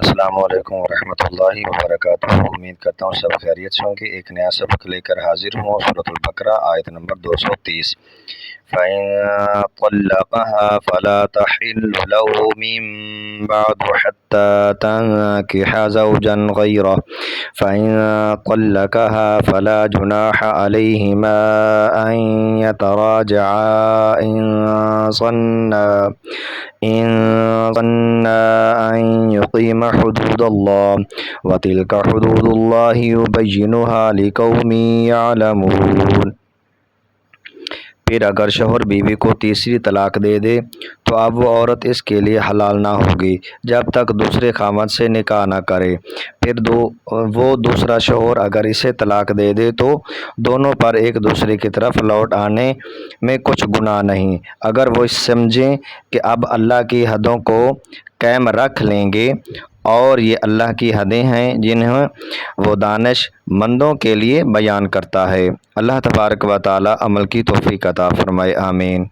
السلام علیکم ورحمۃ اللہ وبرکاتہ۔ امید کرتا ہوں سب خیریت سے ہوں گے۔ ایک نیا سبق لے کر حاضر ہوں سورۃ البقرہ آیت نمبر 230۔ فَإِن طَلَّقَهَا فَلَا تَحِلُّ لَهُ مِن بَعْدُ حَتَّى تَنكِحَ زَوْجًا غَيْرَهُ فَإِن طَلَّقَهَا فَلَا جُنَاحَ عَلَيْهِمَا أَن يَتَرَاجَعَا إِن ظَنَّا أن يقيم حدود الله وتلك حدود الله يبينها لقوم يعلمون۔ پھر اگر شوہر بیوی کو تیسری طلاق دے دے تو اب وہ عورت اس کے لیے حلال نہ ہوگی جب تک دوسرے خاوند سے نکاح نہ کرے۔ پھر وہ دوسرا شوہر اگر اسے طلاق دے دے تو دونوں پر ایک دوسرے کی طرف لوٹ آنے میں کچھ گناہ نہیں، اگر وہ سمجھیں کہ اب اللہ کی حدوں کو قائم رکھ لیں گے، اور یہ اللہ کی حدیں ہیں جنہیں وہ دانش مندوں کے لیے بیان کرتا ہے۔ اللہ تبارک و تعالی عمل کی توفیق عطا فرمائے، آمین۔